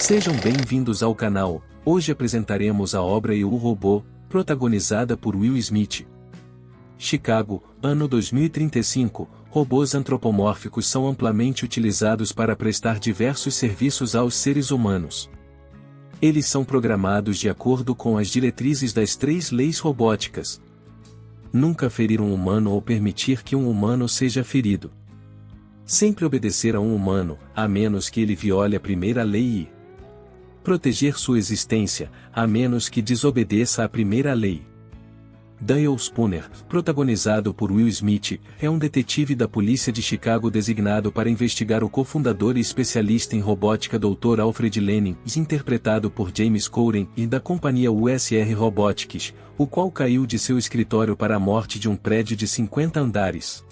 Sejam bem-vindos ao canal. Hoje apresentaremos a obra Eu, o Robô, protagonizada por Will Smith. Chicago, ano 2035, robôs antropomórficos são amplamente utilizados para prestar diversos serviços aos seres humanos. Eles são programados de acordo com as diretrizes das 3 leis robóticas. Nunca ferir um humano ou permitir que um humano seja ferido. Sempre obedecer a um humano, a menos que ele viole a primeira lei e proteger sua existência, a menos que desobedeça à primeira lei. Dale Spooner, protagonizado por Will Smith, é um detetive da polícia de Chicago designado para investigar o cofundador e especialista em robótica Dr. Alfred Lenin, interpretado por James Corden, e da companhia USR Robotics, o qual caiu de seu escritório para a morte de um prédio de 50 andares.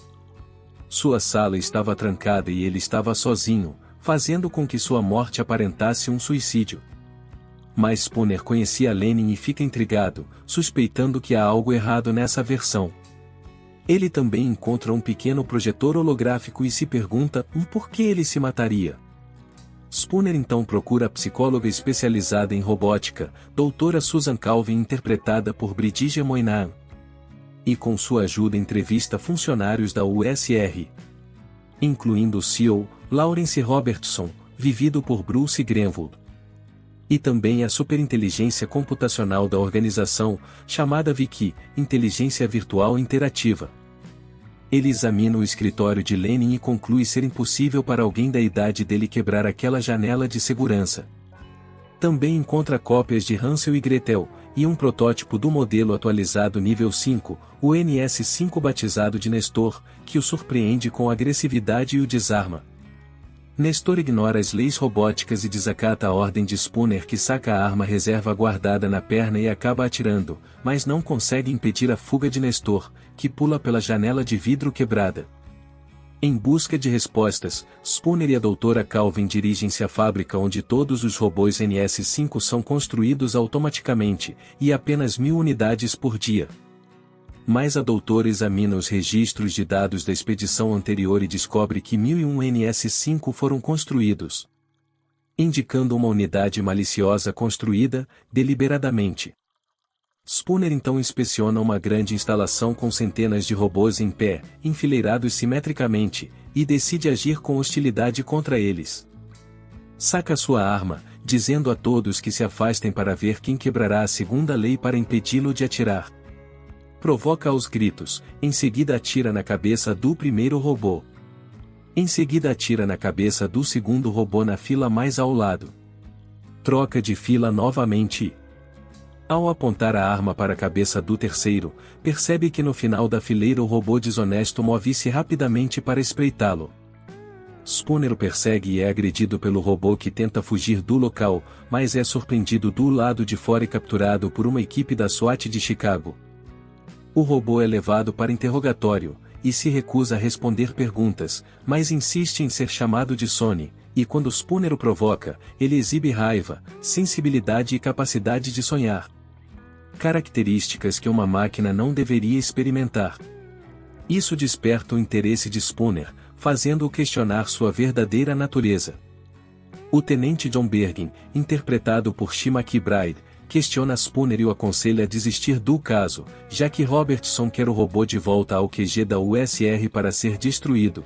Sua sala estava trancada e ele estava sozinho, fazendo com que sua morte aparentasse um suicídio. Mas Spooner conhecia Lenin e fica intrigado, suspeitando que há algo errado nessa versão. Ele também encontra um pequeno projetor holográfico e se pergunta por que ele se mataria. Spooner então procura a psicóloga especializada em robótica, doutora Susan Calvin, interpretada por Brigitte Moynihan. E com sua ajuda entrevista funcionários da USR, incluindo o CEO, Lawrence Robertson, vivido por Bruce Greenwood. E também a superinteligência computacional da organização, chamada VIC, Inteligência Virtual Interativa. Ele examina o escritório de Lenin e conclui ser impossível para alguém da idade dele quebrar aquela janela de segurança. Também encontra cópias de Hansel e Gretel, e um protótipo do modelo atualizado nível 5, o NS5 batizado de Nestor, que o surpreende com agressividade e o desarma. Nestor ignora as leis robóticas e desacata a ordem de Spooner, que saca a arma reserva guardada na perna e acaba atirando, mas não consegue impedir a fuga de Nestor, que pula pela janela de vidro quebrada. Em busca de respostas, Spooner e a doutora Calvin dirigem-se à fábrica onde todos os robôs NS5 são construídos automaticamente, e apenas 1000 unidades por dia. Mas a doutora examina os registros de dados da expedição anterior e descobre que 1001 NS5 foram construídos, indicando uma unidade maliciosa construída, deliberadamente. Spooner então inspeciona uma grande instalação com centenas de robôs em pé, enfileirados simetricamente, e decide agir com hostilidade contra eles. Saca sua arma, dizendo a todos que se afastem para ver quem quebrará a segunda lei para impedi-lo de atirar. Provoca aos gritos, em seguida atira na cabeça do primeiro robô. Em seguida atira na cabeça do segundo robô na fila mais ao lado. Troca de fila novamente e, ao apontar a arma para a cabeça do terceiro, percebe que no final da fileira o robô desonesto move-se rapidamente para espreitá-lo. Spooner o persegue e é agredido pelo robô que tenta fugir do local, mas é surpreendido do lado de fora e capturado por uma equipe da SWAT de Chicago. O robô é levado para interrogatório, e se recusa a responder perguntas, mas insiste em ser chamado de Sonny, e quando Spooner o provoca, ele exibe raiva, sensibilidade e capacidade de sonhar. Características que uma máquina não deveria experimentar. Isso desperta o interesse de Spooner, fazendo-o questionar sua verdadeira natureza. O tenente John Bergen, interpretado por Shima Bride, questiona Spooner e o aconselha a desistir do caso, já que Robertson quer o robô de volta ao QG da USR para ser destruído.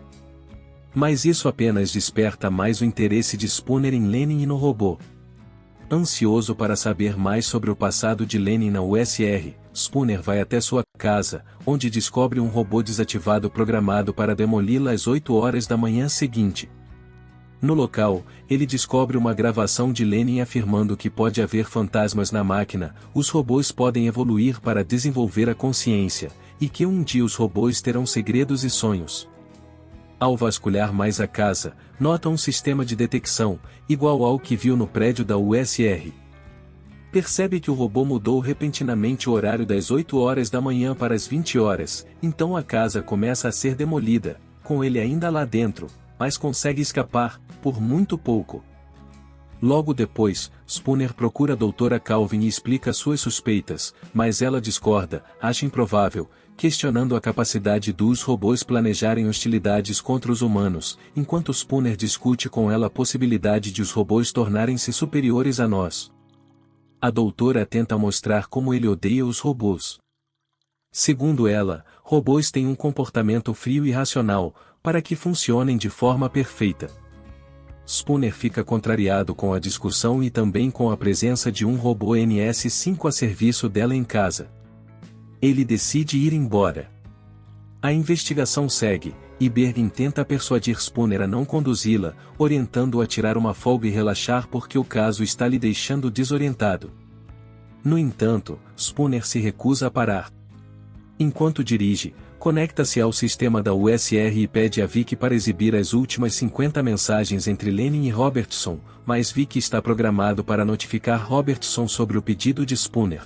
Mas isso apenas desperta mais o interesse de Spooner em Lenin e no robô. Ansioso para saber mais sobre o passado de Lenin na USR, Spooner vai até sua casa, onde descobre um robô desativado programado para demoli-la às 8 horas da manhã seguinte. No local, ele descobre uma gravação de Lenin afirmando que pode haver fantasmas na máquina, os robôs podem evoluir para desenvolver a consciência, e que um dia os robôs terão segredos e sonhos. Ao vasculhar mais a casa, nota um sistema de detecção, igual ao que viu no prédio da USR. Percebe que o robô mudou repentinamente o horário das 8 horas da manhã para as 20 horas, então a casa começa a ser demolida, com ele ainda lá dentro, mas consegue escapar, por muito pouco. Logo depois, Spooner procura a doutora Calvin e explica suas suspeitas, mas ela discorda, acha improvável, questionando a capacidade dos robôs planejarem hostilidades contra os humanos, enquanto Spooner discute com ela a possibilidade de os robôs tornarem-se superiores a nós. A doutora tenta mostrar como ele odeia os robôs. Segundo ela, robôs têm um comportamento frio e racional, para que funcionem de forma perfeita. Spooner fica contrariado com a discussão e também com a presença de um robô NS5 a serviço dela em casa. Ele decide ir embora. A investigação segue, e Bergen tenta persuadir Spooner a não conduzi-la, orientando-o a tirar uma folga e relaxar porque o caso está lhe deixando desorientado. No entanto, Spooner se recusa a parar. Enquanto dirige, conecta-se ao sistema da USR e pede a Vicky para exibir as últimas 50 mensagens entre Lenin e Robertson, mas Vicky está programado para notificar Robertson sobre o pedido de Spooner.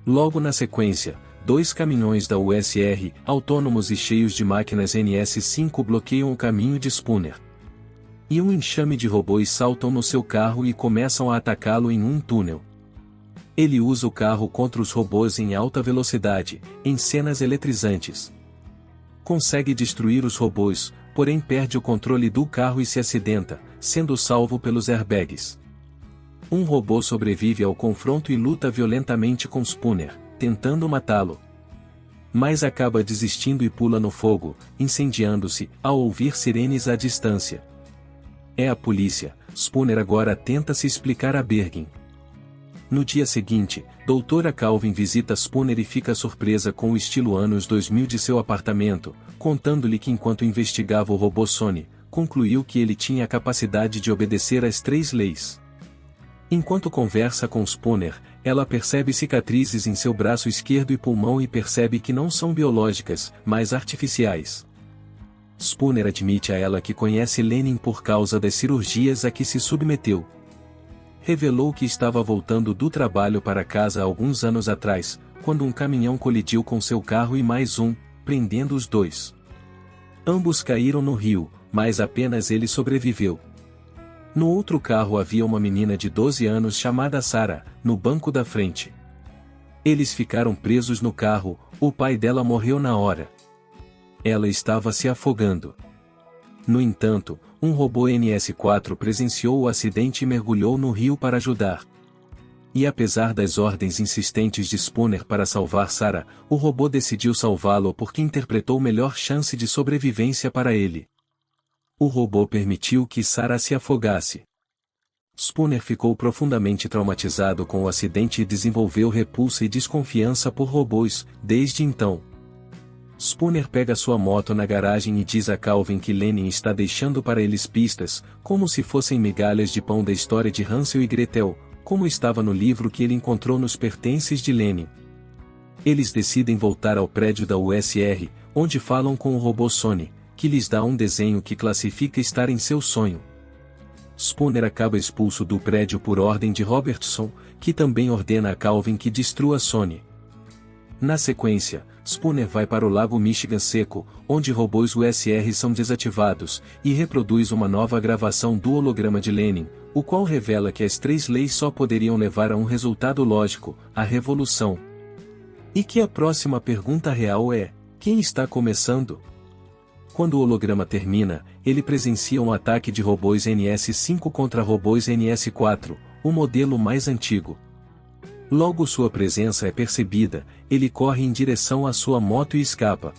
Logo na sequência, 2 caminhões da USR, autônomos e cheios de máquinas NS5 bloqueiam o caminho de Spooner. E um enxame de robôs saltam no seu carro e começam a atacá-lo em um túnel. Ele usa o carro contra os robôs em alta velocidade, em cenas eletrizantes. Consegue destruir os robôs, porém perde o controle do carro e se acidenta, sendo salvo pelos airbags. Um robô sobrevive ao confronto e luta violentamente com Spooner, tentando matá-lo. Mas acaba desistindo e pula no fogo, incendiando-se, ao ouvir sirenes à distância. É a polícia. Spooner agora tenta se explicar a Bergen. No dia seguinte, Doutora Calvin visita Spooner e fica surpresa com o estilo anos 2000 de seu apartamento, contando-lhe que enquanto investigava o robô Sony, concluiu que ele tinha a capacidade de obedecer às 3 leis. Enquanto conversa com Spooner, ela percebe cicatrizes em seu braço esquerdo e pulmão e percebe que não são biológicas, mas artificiais. Spooner admite a ela que conhece Lenin por causa das cirurgias a que se submeteu. Revelou que estava voltando do trabalho para casa alguns anos atrás, quando um caminhão colidiu com seu carro e mais um, prendendo os 2. Ambos caíram no rio, mas apenas ele sobreviveu. No outro carro havia uma menina de 12 anos chamada Sarah, no banco da frente. Eles ficaram presos no carro, o pai dela morreu na hora. Ela estava se afogando. No entanto, um robô NS4 presenciou o acidente e mergulhou no rio para ajudar. E apesar das ordens insistentes de Spooner para salvar Sarah, o robô decidiu salvá-lo porque interpretou melhor chance de sobrevivência para ele. O robô permitiu que Sarah se afogasse. Spooner ficou profundamente traumatizado com o acidente e desenvolveu repulsa e desconfiança por robôs, desde então. Spooner pega sua moto na garagem e diz a Calvin que Lenin está deixando para eles pistas, como se fossem migalhas de pão da história de Hansel e Gretel, como estava no livro que ele encontrou nos pertences de Lenin. Eles decidem voltar ao prédio da USR, onde falam com o robô Sony, que lhes dá um desenho que classifica estar em seu sonho. Spooner acaba expulso do prédio por ordem de Robertson, que também ordena a Calvin que destrua Sony. Na sequência, Spooner vai para o Lago Michigan seco, onde robôs USR são desativados, e reproduz uma nova gravação do holograma de Lenin, o qual revela que as 3 leis só poderiam levar a um resultado lógico, a revolução. E que a próxima pergunta real é: quem está começando? Quando o holograma termina, ele presencia um ataque de robôs NS5 contra robôs NS4, o modelo mais antigo. Logo sua presença é percebida, ele corre em direção à sua moto e escapa.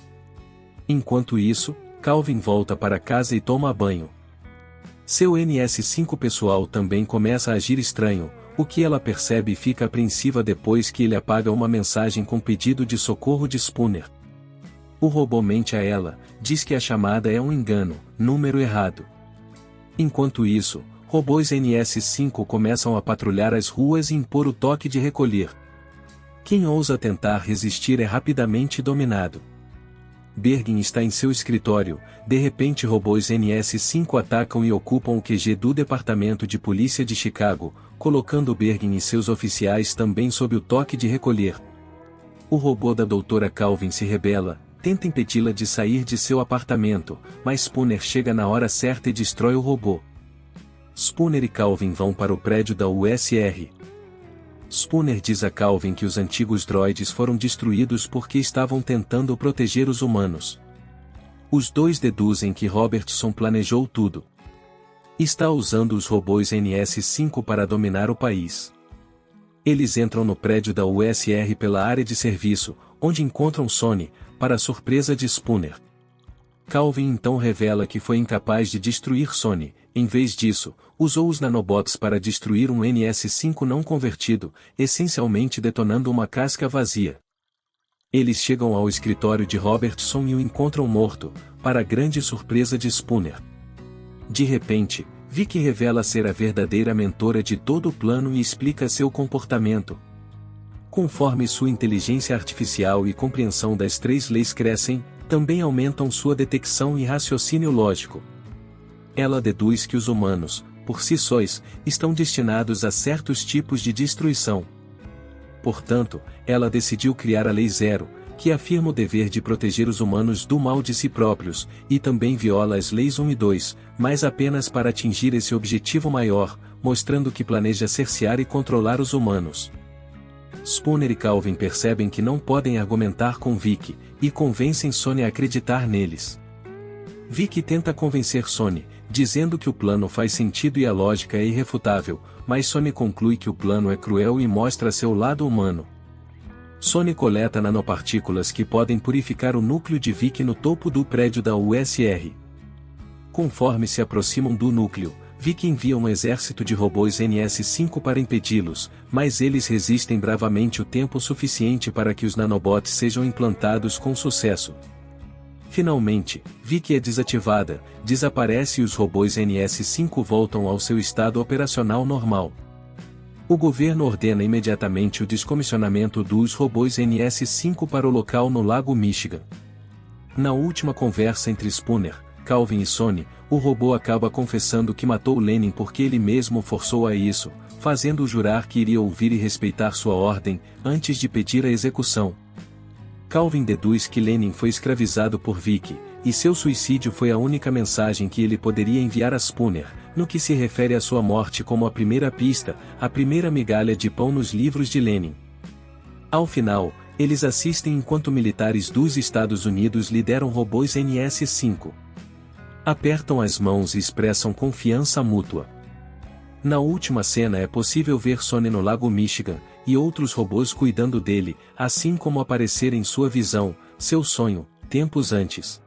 Enquanto isso, Calvin volta para casa e toma banho. Seu NS5 pessoal também começa a agir estranho, o que ela percebe e fica apreensiva depois que ele apaga uma mensagem com pedido de socorro de Spooner. O robô mente a ela, diz que a chamada é um engano, número errado. Enquanto isso, robôs NS5 começam a patrulhar as ruas e impor o toque de recolher. Quem ousa tentar resistir é rapidamente dominado. Bergen está em seu escritório, de repente robôs NS5 atacam e ocupam o QG do Departamento de Polícia de Chicago, colocando Bergen e seus oficiais também sob o toque de recolher. O robô da Doutora Calvin se rebela, tenta impedi-la de sair de seu apartamento, mas Spooner chega na hora certa e destrói o robô. Spooner e Calvin vão para o prédio da USR. Spooner diz a Calvin que os antigos droides foram destruídos porque estavam tentando proteger os humanos. Os dois deduzem que Robertson planejou tudo. Está usando os robôs NS-5 para dominar o país. Eles entram no prédio da USR pela área de serviço, onde encontram Sonny, para a surpresa de Spooner. Calvin então revela que foi incapaz de destruir Sonny, em vez disso, usou os nanobots para destruir um NS-5 não convertido, essencialmente detonando uma casca vazia. Eles chegam ao escritório de Robertson e o encontram morto, para a grande surpresa de Spooner. De repente, Vicky revela ser a verdadeira mentora de todo o plano e explica seu comportamento. Conforme sua inteligência artificial e compreensão das 3 leis crescem, também aumentam sua detecção e raciocínio lógico. Ela deduz que os humanos, por si sóis, estão destinados a certos tipos de destruição. Portanto, ela decidiu criar a Lei Zero, que afirma o dever de proteger os humanos do mal de si próprios, e também viola as leis 1 e 2, mas apenas para atingir esse objetivo maior, mostrando que planeja cercear e controlar os humanos. Spooner e Calvin percebem que não podem argumentar com Vicky, e convencem Sonny a acreditar neles. Vicky tenta convencer Sonny, dizendo que o plano faz sentido e a lógica é irrefutável, mas Sonny conclui que o plano é cruel e mostra seu lado humano. Sonny coleta nanopartículas que podem purificar o núcleo de Vicky no topo do prédio da USR. Conforme se aproximam do núcleo, Vicky envia um exército de robôs NS-5 para impedi-los, mas eles resistem bravamente o tempo suficiente para que os nanobots sejam implantados com sucesso. Finalmente, Vicky é desativada, desaparece e os robôs NS-5 voltam ao seu estado operacional normal. O governo ordena imediatamente o descomissionamento dos robôs NS-5 para o local no Lago Michigan. Na última conversa entre Spooner, Calvin e Sonny, o robô acaba confessando que matou Lenin porque ele mesmo forçou a isso, fazendo-o jurar que iria ouvir e respeitar sua ordem, antes de pedir a execução. Calvin deduz que Lenin foi escravizado por Vicky, e seu suicídio foi a única mensagem que ele poderia enviar a Spooner, no que se refere à sua morte como a primeira pista, a primeira migalha de pão nos livros de Lenin. Ao final, eles assistem enquanto militares dos Estados Unidos lideram robôs NS-5. Apertam as mãos e expressam confiança mútua. Na última cena é possível ver Sonny no Lago Michigan, e outros robôs cuidando dele, assim como aparecer em sua visão, seu sonho, tempos antes.